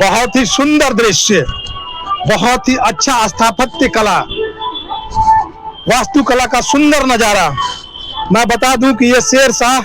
बहुत ही सुंदर दृश्य, बहुत ही अच्छा स्थापत्य कला, वास्तुकला का सुंदर नजारा। मैं बता दूं कि ये शेर शाह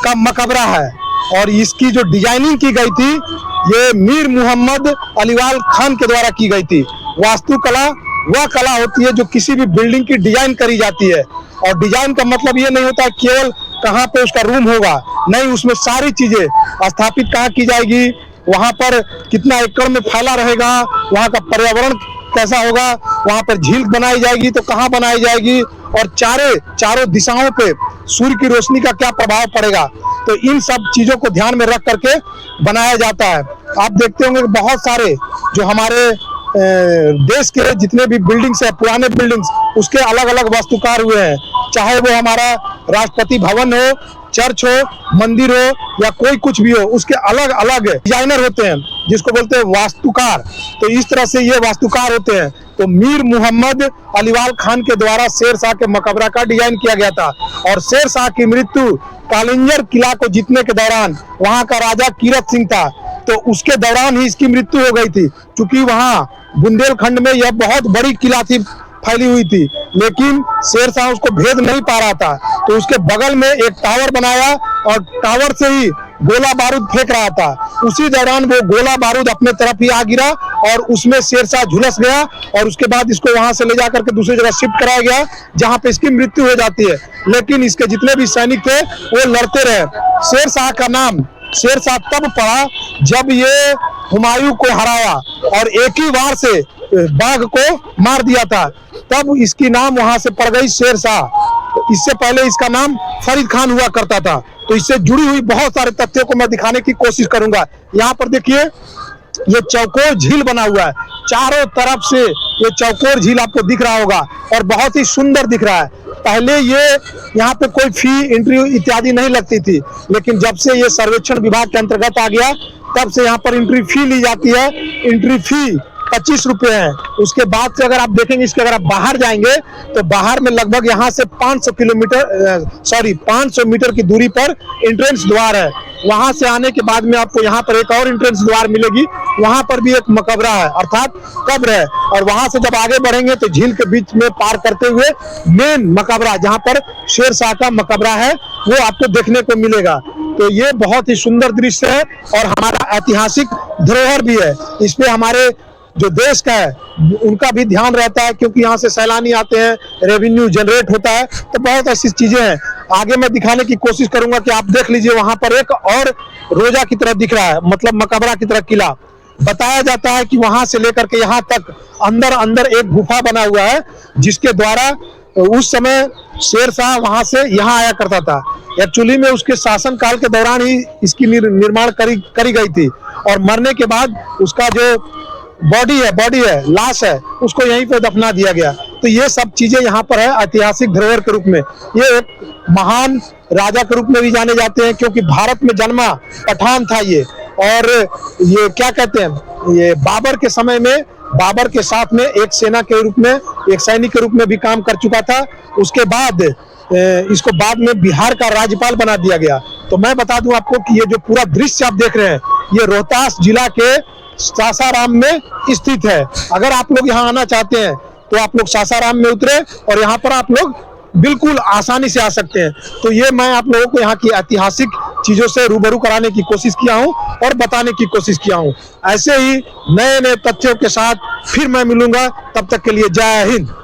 का मकबरा है और इसकी जो डिजाइनिंग की गई थी ये मीर मोहम्मद अलीवाल खान के द्वारा की गई थी। वास्तुकला वह कला होती है जो किसी भी बिल्डिंग की डिजाइन करी जाती है, और डिजाइन का मतलब ये नहीं होता केवल कहाँ पे उसका रूम होगा, नहीं, उसमें सारी चीजें स्थापित कहाँ की जाएगी, वहां पर कितना एकड़ में फैला रहेगा, वहां का पर्यावरण कैसा होगा, वहां पर झील बनाई जाएगी तो कहाँ बनाई जाएगी, और चारों दिशाओं पे सूर्य की रोशनी का क्या प्रभाव पड़ेगा, तो इन सब चीजों को ध्यान में रख करके बनाया जाता है। आप देखते होंगे बहुत सारे जो हमारे देश के जितने भी बिल्डिंग्स है, पुराने बिल्डिंग्स, उसके अलग अलग वास्तुकार हुए हैं, चाहे वो हमारा राष्ट्रपति भवन हो, चर्च हो, मंदिर हो या कोई कुछ भी हो, उसके अलग अलग डिजाइनर होते हैं जिसको बोलते हैं वास्तुकार। तो इस तरह से ये वास्तुकार होते हैं। तो मीर मोहम्मद अलीवाल खान के द्वारा शेर शाह के मकबरा का डिजाइन किया गया था, और शेर शाह की मृत्यु कालिंजर किला को जीतने के दौरान, वहां का राजा कीरत सिंह था, तो उसके दौरान ही इसकी मृत्यु हो गई थी, क्योंकि वहां बुंदेलखंड में यह बहुत बड़ी किला थी, फैली हुई थी, लेकिन शेर शाह उसको भेद नहीं पा रहा था, तो उसके बगल में एक टावर बनाया और टावर से ही गोला बारूद फेंक रहा था। उसी दौरान वो गोला बारूद अपने तरफ ही आ गिरा और उसमें शेर शाह झुलस गया, और उसके बाद इसको वहां से ले जाकर के दूसरी जगह शिफ्ट कराया गया जहां पे इसकी मृत्यु हो जाती है। लेकिन इसके जितने भी सैनिक थे वो लड़ते रहे। शेर शाह का नाम शेर शाह तब पड़ा जब ये हुमायूं को हराया और एक ही वार से बाघ को मार दिया था, तब इसकी नाम वहां से पड़ गई शेर शाह। तो इससे पहले इसका नाम फरीद खान हुआ करता था। तो इससे जुड़ी हुई बहुत सारे तथ्यों को मैं दिखाने की कोशिश करूंगा। यहाँ पर देखिए, ये चौकोर झील बना हुआ है, चारों तरफ से ये चौकोर झील आपको दिख रहा होगा और बहुत ही सुंदर दिख रहा है। पहले ये यहाँ पे कोई फी, एंट्री इत्यादि नहीं लगती थी, लेकिन जब से ये सर्वेक्षण विभाग के अंतर्गत आ गया तब से यहाँ पर एंट्री फी ली जाती है। एंट्री फी 25 रुपये है। उसके बाद से अगर आप देखेंगे, इसके अगर आप बाहर जाएंगे तो बाहर में लगभग यहाँ से 500 मीटर की दूरी पर एंट्रेंस द्वार है। वहां से आने के बाद में आपको यहाँ पर एक और एंट्रेंस द्वार मिलेगी, वहां पर भी एक मकबरा है, अर्थात कब्र है, और वहां से जब आगे बढ़ेंगे तो झील के बीच में पार करते हुए मेन मकबरा, जहां पर शेर शाह का मकबरा है, वो आपको देखने को मिलेगा। तो ये बहुत ही सुंदर दृश्य है और हमारा ऐतिहासिक धरोहर भी है। इसमें हमारे जो देश का है उनका भी ध्यान रहता है, क्योंकि यहाँ से सैलानी आते हैं, रेवेन्यू जनरेट होता है, तो बहुत ऐसी चीजें हैं। आगे मैं दिखाने की कोशिश करूंगा कि आप देख लीजिए, वहां पर एक और रोजा की तरह दिख रहा है, मतलब मकबरा की तरह किला। बताया जाता है कि वहां से लेकर के यहाँ तक अंदर एक गुफा बना हुआ है, जिसके द्वारा उस समय शेर शाह वहां से यहाँ आया करता था। एक्चुअली में उसके शासन काल के दौरान ही इसकी निर्माण करी गई थी, और मरने के बाद उसका जो बॉडी है, लाश है, उसको यहीं पे दफना दिया गया। तो ये सब चीजें यहाँ पर है ऐतिहासिक धरोहर के रूप में। ये एक महान राजा के रूप में भी जाने जाते हैं, क्योंकि भारत में जन्मा पठान था ये, और ये क्या कहते हैं, ये बाबर के समय में, बाबर के साथ में एक सेना के रूप में, एक सैनिक के रूप में भी काम कर चुका था। उसके बाद इसको बाद में बिहार का राज्यपाल बना दिया गया। तो मैं बता दूं आपको कि ये जो पूरा दृश्य आप देख रहे हैं, ये रोहतास जिला के सासाराम में स्थित है। अगर आप लोग यहाँ आना चाहते हैं तो आप लोग सासाराम में उतरे और यहाँ पर आप लोग बिल्कुल आसानी से आ सकते हैं। तो ये मैं आप लोगों को यहाँ की ऐतिहासिक चीजों से रूबरू कराने की कोशिश किया हूँ और बताने की कोशिश किया हूँ। ऐसे ही नए नए तथ्यों के साथ फिर मैं मिलूंगा, तब तक के लिए जय हिंद।